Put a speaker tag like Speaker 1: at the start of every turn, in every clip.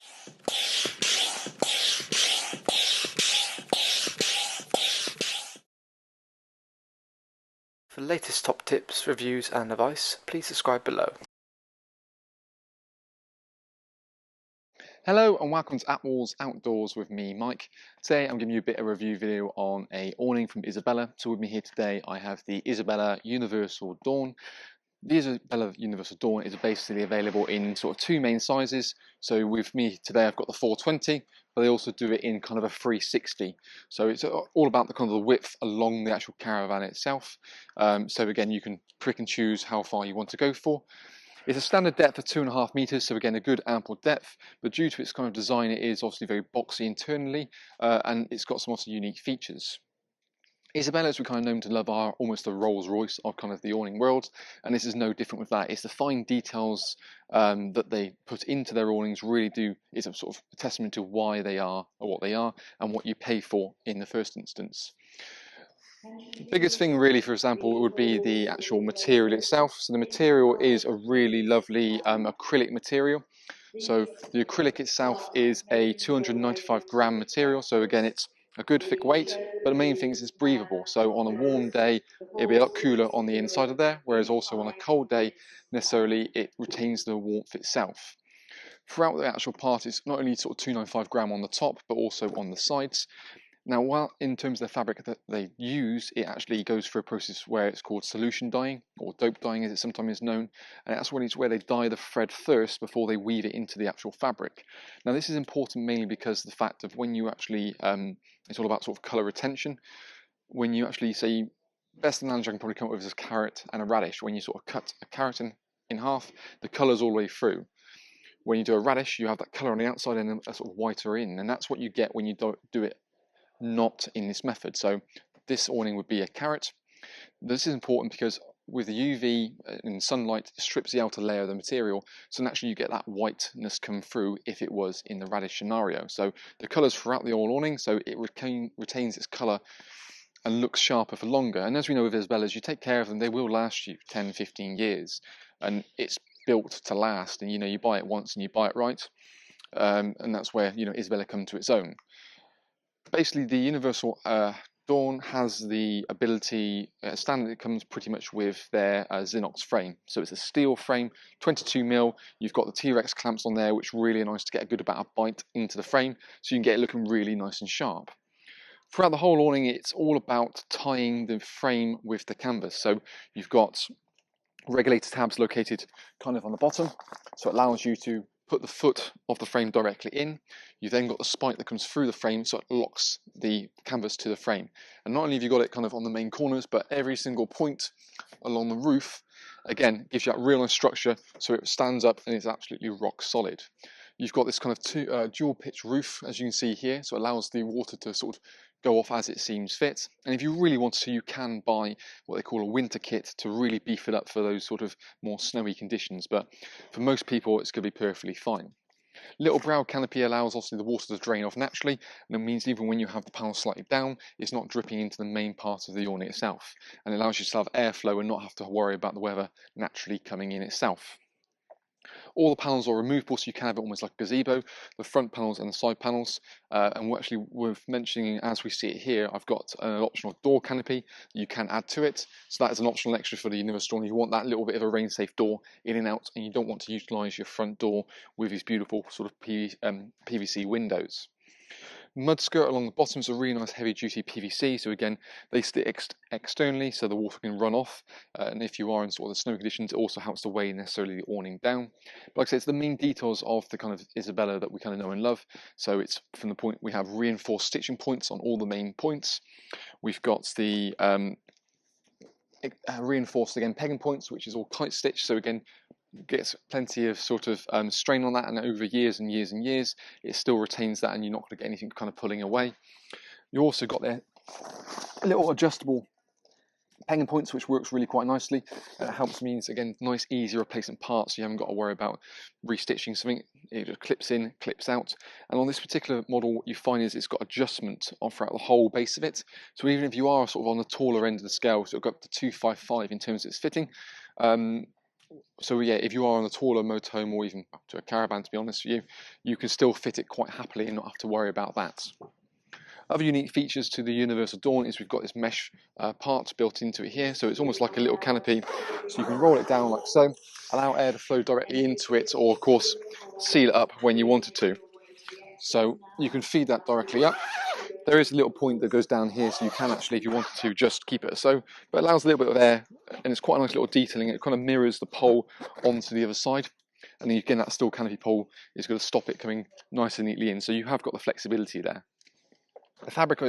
Speaker 1: For the latest top tips, reviews and advice, please subscribe below.
Speaker 2: Hello and welcome to Attwoolls Outdoors with me, Mike. Today I'm giving you a bit of a review video on a awning from Isabella. So with me here today I have the Isabella Universal Dawn. The Isabella Universal Dawn is basically available in sort of two main sizes. So with me today I've got the 420, but they also do it in kind of a 360. So it's all about the kind of the width along the actual caravan itself. So again, you can pick and choose how far you want to go for. It's a standard depth of 2.5 meters, so again a good ample depth, but due to its kind of design it is obviously very boxy internally, and it's got some also unique features. Isabella's we kind of known to love are almost the Rolls Royce of kind of the awning world, and this is no different with that. It's the fine details that they put into their awnings is a sort of a testament to why they are or what they are and what you pay for in the first instance. The biggest thing really, for example, would be the actual material itself. So the material is a really lovely acrylic material. So the acrylic itself is a 295 gram material. So again, it's a good thick weight, but the main thing is it's breathable. So on a warm day, it'll be a lot cooler on the inside of there, whereas also on a cold day, necessarily it retains the warmth itself. Throughout the actual part, it's not only sort of 295 gram on the top, but also on the sides. Now, while in terms of the fabric that they use, it actually goes through a process where it's called solution dyeing, or dope dyeing as it sometimes is known, and that's when it's where they dye the thread first before they weave it into the actual fabric. Now, this is important mainly because the fact of when you actually, it's all about sort of colour retention. When you actually say, best analogy I can probably come up with is a carrot and a radish. When you sort of cut a carrot in half, the colour's all the way through. When you do a radish, you have that colour on the outside and a sort of whiter in, and that's what you get when you do it not in this method. So this awning would be a carrot. This is important because with the UV and sunlight, it strips the outer layer of the material, so naturally you get that whiteness come through if it was in the radish scenario. So the colours throughout the whole awning, so it retains its colour and looks sharper for longer. And as we know with Isabellas, you take care of them, they will last you 10, 15 years, and it's built to last. And you buy it once and you buy it right, and that's where Isabella come to its own. Basically, the Universal Dawn has the ability, standard it comes pretty much with their Xinox frame. So it's a steel frame, 22mm, you've got the T-Rex clamps on there, which really are nice to get a good amount of bite into the frame, so you can get it looking really nice and sharp. Throughout the whole awning, it's all about tying the frame with the canvas. So you've got regulator tabs located kind of on the bottom, so it allows you to put the foot of the frame directly in. You've then got the spike that comes through the frame, so it locks the canvas to the frame. And not only have you got it kind of on the main corners, but every single point along the roof, again, gives you that real nice structure, so it stands up and is absolutely rock solid. You've got this kind of dual pitch roof, as you can see here, so it allows the water to sort of go off as it seems fit. And if you really want to, you can buy what they call a winter kit to really beef it up for those sort of more snowy conditions. But for most people, it's going to be perfectly fine. Little brow canopy allows obviously the water to drain off naturally, and it means even when you have the panel slightly down, it's not dripping into the main part of the awning itself, and it allows you to have airflow and not have to worry about the weather naturally coming in itself. All the panels are removable, so you can have it almost like a gazebo, the front panels and the side panels. And we're actually worth mentioning, as we see it here, I've got an optional door canopy you can add to it. So that is an optional extra for the Universal Dawn. You want that little bit of a rain-safe door in and out, and you don't want to utilise your front door with these beautiful sort of PVC windows. Mud skirt along the bottom is a really nice heavy duty PVC, so again they stick externally so the water can run off, and if you are in sort of the snow conditions, it also helps to weigh necessarily the awning down. But like I said, it's the main details of the kind of Isabella that we kind of know and love. So it's from the point we have reinforced stitching points on all the main points. We've got the reinforced again pegging points, which is all tight stitched, so again gets plenty of sort of strain on that, and over years and years and years it still retains that, and you're not going to get anything kind of pulling away. You also got there little adjustable pegging points, which works really quite nicely, and it helps means again nice easy replacement parts, so you haven't got to worry about restitching something. It just clips in, clips out. And on this particular model, what you find is it's got adjustment on throughout the whole base of it, so even if you are sort of on the taller end of the scale, so it'll go up to 255 in terms of its fitting, So yeah, if you are on a taller motorhome or even up to a caravan, to be honest with you, you can still fit it quite happily and not have to worry about that. Other unique features to the Universal Dawn is we've got this mesh part built into it here, so it's almost like a little canopy. So you can roll it down like so, allow air to flow directly into it, or of course seal it up when you wanted to. So you can feed that directly up. There is a little point that goes down here, so you can actually, if you wanted to, just keep it so, but it allows a little bit of air, and it's quite a nice little detailing. It kind of mirrors the pole onto the other side, and then again that steel canopy pole is going to stop it coming nice and neatly in, so you have got the flexibility there. The fabric,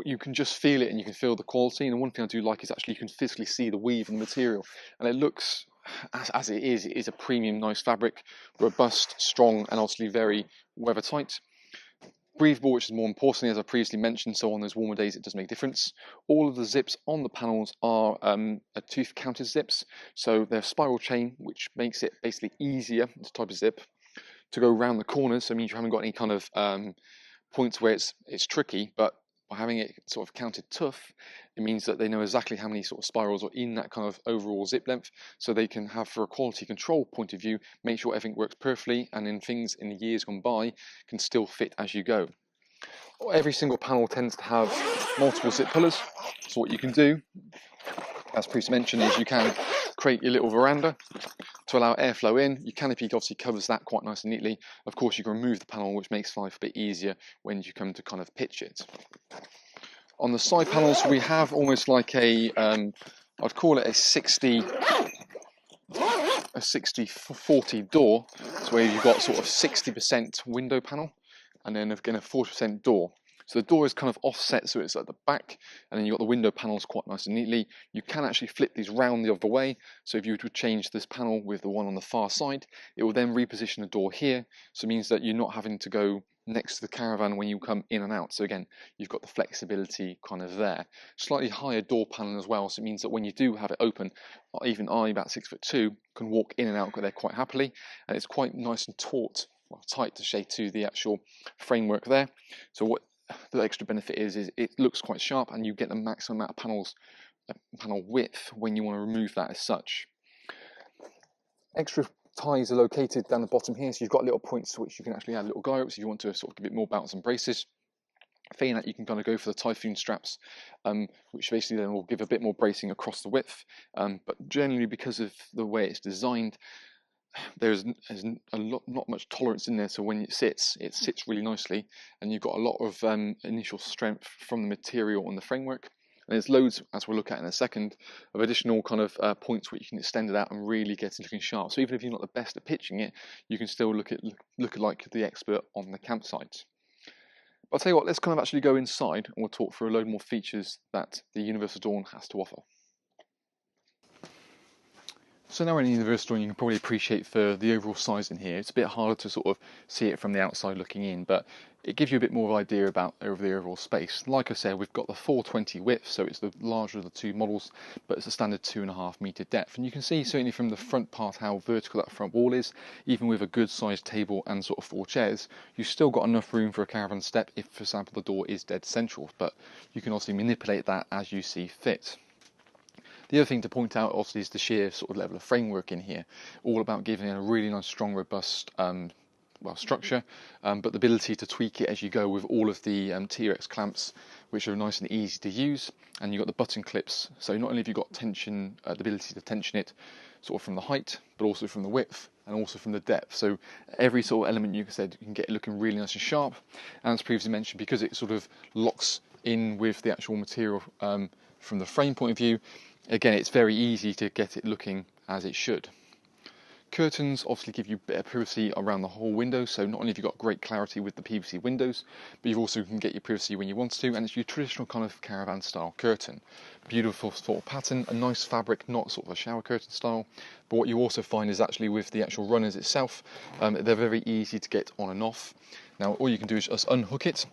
Speaker 2: you can just feel it and you can feel the quality, and the one thing I do like is actually you can physically see the weave and the material, and it looks, as it is a premium nice fabric, robust, strong, and obviously very weather tight. Breathable, which is more importantly, as I previously mentioned, so on those warmer days it does make a difference. All of the zips on the panels are tooth counted zips, so they're spiral chain, which makes it basically easier, this type of zip, to go around the corners, so it means you haven't got any kind of points where it's tricky, but by having it sort of counted tough, it means that they know exactly how many sort of spirals are in that kind of overall zip length, so they can have, for a quality control point of view, make sure everything works perfectly, and then things in the years gone by can still fit as you go. Every single panel tends to have multiple zip pullers, so what you can do, as previously mentioned, is you can create your little veranda to allow airflow in. Your canopy obviously covers that quite nice and neatly. Of course, you can remove the panel, which makes life a bit easier when you come to kind of pitch it. On the side panels, we have almost like I'd call it a 60-40 door, so where you've got sort of 60% window panel, and then again a 40% door. So the door is kind of offset, so it's at the back, and then you've got the window panels quite nice and neatly. You can actually flip these round the other way, so if you were to change this panel with the one on the far side, it will then reposition the door here, so it means that you're not having to go next to the caravan when you come in and out. So again, you've got the flexibility kind of there. Slightly higher door panel as well, so it means that when you do have it open, even I, about 6'2", can walk in and out there quite happily, and it's quite nice and taut, well, tight to shade to the actual framework there. So what the extra benefit is it looks quite sharp, and you get the maximum amount of panel width when you want to remove that as such. Extra ties are located down the bottom here, so you've got little points to which you can actually add little guy ropes if you want to sort of give it more bounce and braces. Failing that, you can kind of go for the typhoon straps, which basically then will give a bit more bracing across the width, but generally, because of the way it's designed, there's not much tolerance in there, so when it sits really nicely, and you've got a lot of initial strength from the material on the framework. And there's loads, as we'll look at in a second, of additional kind of points where you can extend it out and really get it looking sharp. So even if you're not the best at pitching it, you can still look like the expert on the campsite. But I'll tell you what, let's kind of actually go inside, and we'll talk through a load more features that the Universal Dawn has to offer. So now we're in the Universal Dawn, you can probably appreciate for the overall size in here. It's a bit harder to sort of see it from the outside looking in, but it gives you a bit more of an idea about the overall space. Like I said, we've got the 420 width, so it's the larger of the two models, but it's a standard 2.5 metre depth. And you can see certainly from the front part how vertical that front wall is. Even with a good sized table and sort of 4 chairs, you've still got enough room for a caravan step if, for example, the door is dead central, but you can obviously manipulate that as you see fit. The other thing to point out, obviously, is the sheer sort of level of framework in here, all about giving it a really nice, strong, robust structure, but the ability to tweak it as you go with all of the T-Rex clamps, which are nice and easy to use, and you've got the button clips, so not only have you got tension, the ability to tension it sort of from the height, but also from the width, and also from the depth, so every sort of element you can get looking really nice and sharp, and as previously mentioned, because it sort of locks in with the actual material from the frame point of view, again, it's very easy to get it looking as it should. Curtains obviously give you better privacy around the whole window, so not only have you got great clarity with the PVC windows, but you also can get your privacy when you want to, and it's your traditional kind of caravan style curtain. Beautiful sort of pattern, a nice fabric, not sort of a shower curtain style, but what you also find is actually with the actual runners itself, they're very easy to get on and off. Now all you can do is just unhook it.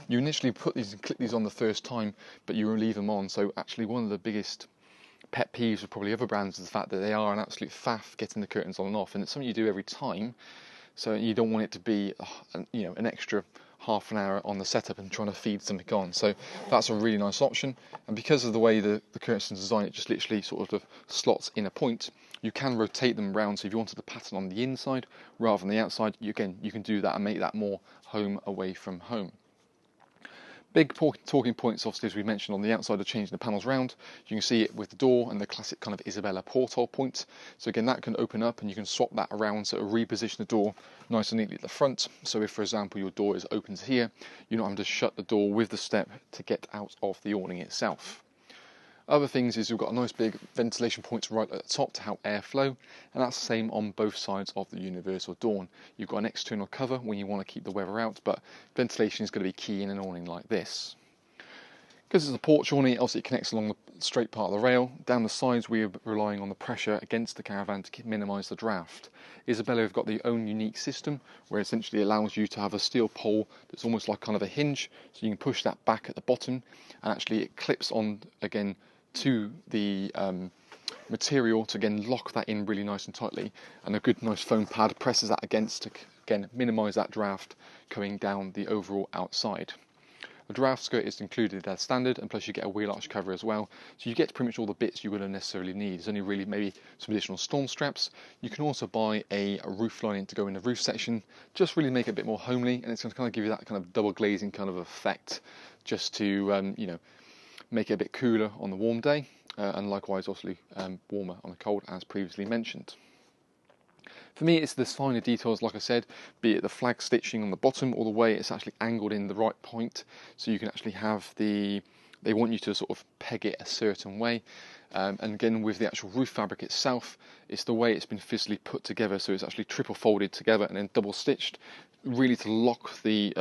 Speaker 2: You initially put these and click these on the first time, but you will leave them on, so actually one of the biggest pet peeves with probably other brands is the fact that they are an absolute faff getting the curtains on and off, and it's something you do every time, so you don't want it to be an extra half an hour on the setup and trying to feed something on. So that's a really nice option. And because of the way the curtains design, it just literally sort of slots in a point. You can rotate them around, so if you wanted the pattern on the inside rather than the outside, you can do that and make that more home away from home. Big talking points, obviously, as we mentioned, on the outside of changing the panels round. You can see it with the door and the classic kind of Isabella porthole point. So again, that can open up and you can swap that around, so it'll reposition the door nice and neatly at the front. So if, for example, your door is open to here, you're not having to shut the door with the step to get out of the awning itself. Other things is we've got a nice big ventilation point right at the top to help airflow, and that's the same on both sides of the universal door. You've got an external cover when you want to keep the weather out, but ventilation is going to be key in an awning like this. Because it's a porch awning, obviously it connects along the straight part of the rail. Down the sides we're relying on the pressure against the Caravan to minimise the draft. Isabella have got their own unique system where essentially it allows you to have a steel pole that's almost like kind of a hinge, so you can push that back at the bottom and actually it clips on again to the material to again lock that in really nice and tightly, and a good nice foam pad presses that against to again minimise that draft coming down the overall outside. The draft skirt is included as standard, and plus you get a wheel arch cover as well, so you get pretty much all the bits you wouldn't necessarily need. There's only really maybe some additional storm straps. You can also buy a roof lining to go in the roof section, just really make it a bit more homely, and it's going to kind of give you that kind of double glazing kind of effect, just to you know, make it a bit cooler on the warm day, and likewise obviously warmer on the cold, as previously mentioned. For me, it's the finer details, like I said, be it the flag stitching on the bottom or the way it's actually angled in the right point, so you can actually have they want you to sort of peg it a certain way. And again, with the actual roof fabric itself, it's the way it's been physically put together, so it's actually triple folded together and then double stitched, really to lock the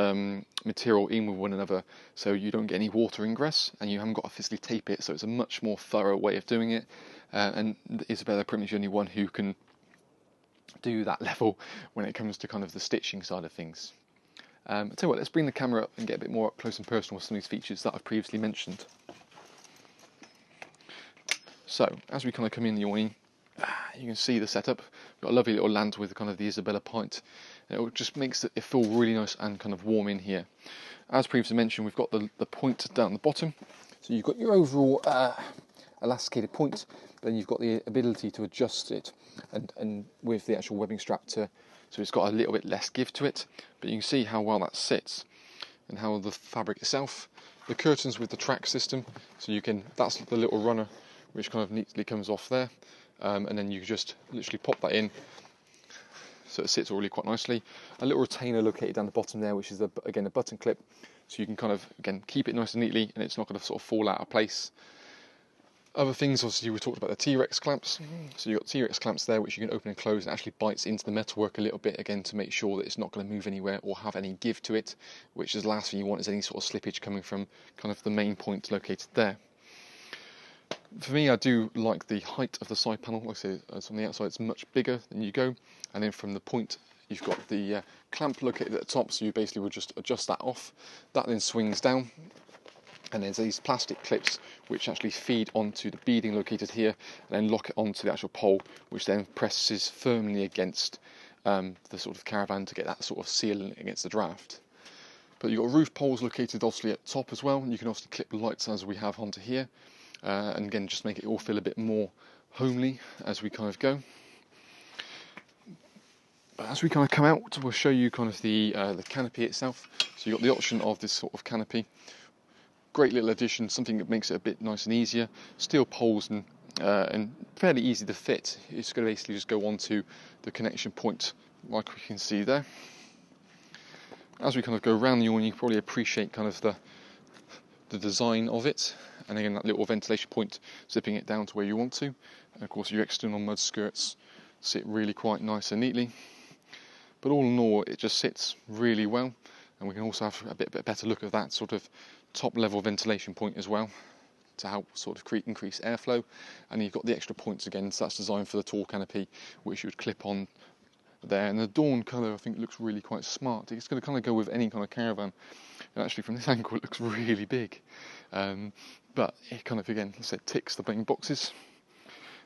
Speaker 2: material in with one another, so you don't get any water ingress and you haven't got to physically tape it. So it's a much more thorough way of doing it, and Isabella pretty much the only one who can do that level when it comes to kind of the stitching side of things. I'll tell you what, let's bring the camera up and get a bit more up close and personal with some of these features that I've previously mentioned. So as we kind of come in the awning, you can see the setup. We've got a lovely little lamp with kind of the Isabella point. It just makes it feel really nice and kind of warm in here. As previously mentioned, we've got the point down the bottom, so you've got your overall elasticated point, then you've got the ability to adjust it and with the actual webbing strap so it's got a little bit less give to it, but you can see how well that sits and how the fabric itself. The curtains with the track system, so you can, that's the little runner which kind of neatly comes off there, and then you just literally pop that in, so it sits really quite nicely. A little retainer located down the bottom there, which is again a button clip, so you can kind of again keep it nice and neatly and it's not going to sort of fall out of place. Other things, obviously, we talked about the T-Rex clamps. So you've got T-Rex clamps there, which you can open and close, and actually bites into the metalwork a little bit, again, to make sure that it's not going to move anywhere or have any give to it, which is the last thing you want is any sort of slippage coming from kind of the main point located there. For me, I do like the height of the side panel. Like I say, on the outside, it's much bigger than you go, and then from the point, you've got the clamp located at the top, so you basically would just adjust that off. That then swings down, and there's these plastic clips which actually feed onto the beading located here and then lock it onto the actual pole, which then presses firmly against the sort of Caravan to get that sort of seal against the draft. But you've got roof poles located obviously at top as well, and you can also clip lights as we have onto here, and again just make it all feel a bit more homely as we kind of go. But as we kind of come out, we'll show you kind of the canopy itself. So you've got the option of this sort of canopy. Great little addition, something that makes it a bit nice and easier. Steel poles and fairly easy to fit. It's going to basically just go onto the connection point, like we can see there. As we kind of go around the awning, you probably appreciate kind of the design of it, and again that little ventilation point zipping it down to where you want to. And of course your external mud skirts sit really quite nice and neatly. But all in all, it just sits really well, and we can also have a bit better look at that sort of top level ventilation point as well to help sort of increase airflow. And you've got the extra points again, so that's designed for the tall canopy, which you would clip on there. And the dawn colour I think looks really quite smart. It's going to kind of go with any kind of Caravan, and actually from this angle it looks really big, but it kind of again, as I said, ticks the main boxes.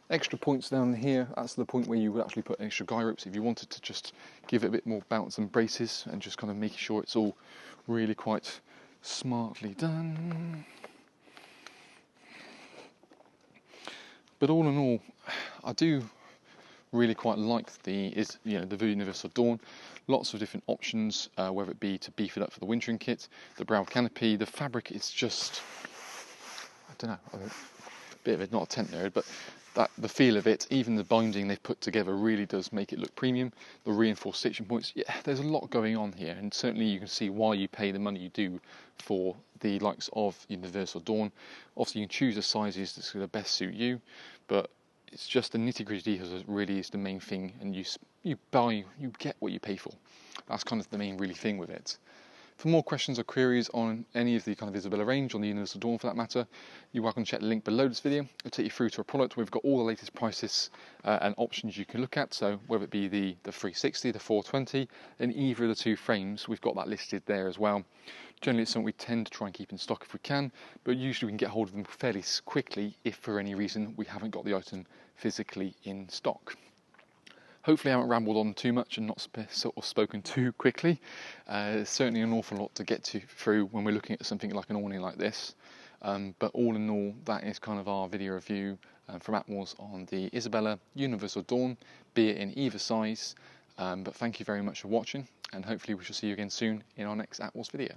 Speaker 2: Extra points down here, that's the point where you would actually put extra guy ropes if you wanted to just give it a bit more bounce and braces, and just kind of making sure it's all really quite smartly done. But all in all, I do really quite like the Universal Dawn. Lots of different options, whether it be to beef it up for the wintering kit, the brown canopy. The fabric is just, I don't know, a bit of it, not a tent nerd, but the feel of it, even the binding they've put together really does make it look premium. The reinforced stitching points, yeah, there's a lot going on here, and certainly you can see why you pay the money you do for the likes of Universal Dawn. Obviously you can choose the sizes that's going to best suit you, but it's just the nitty-gritty details that really is the main thing, and you get what you pay for. That's kind of the main really thing with it. For more questions or queries on any of the kind of Isabella range, on the Universal Dawn for that matter, you're welcome to check the link below this video. It'll take you through to a product. We've got all the latest prices and options you can look at, so whether it be the 360, the 420, and either of the two frames, we've got that listed there as well. Generally it's something we tend to try and keep in stock if we can, but usually we can get hold of them fairly quickly if for any reason we haven't got the item physically in stock. Hopefully I haven't rambled on too much and not sort of spoken too quickly. There's certainly an awful lot to get through when we're looking at something like an awning like this. But all in all, that is kind of our video review from Attwoolls on the Isabella Universal Dawn, be it in either size. But thank you very much for watching, and hopefully we shall see you again soon in our next Attwoolls video.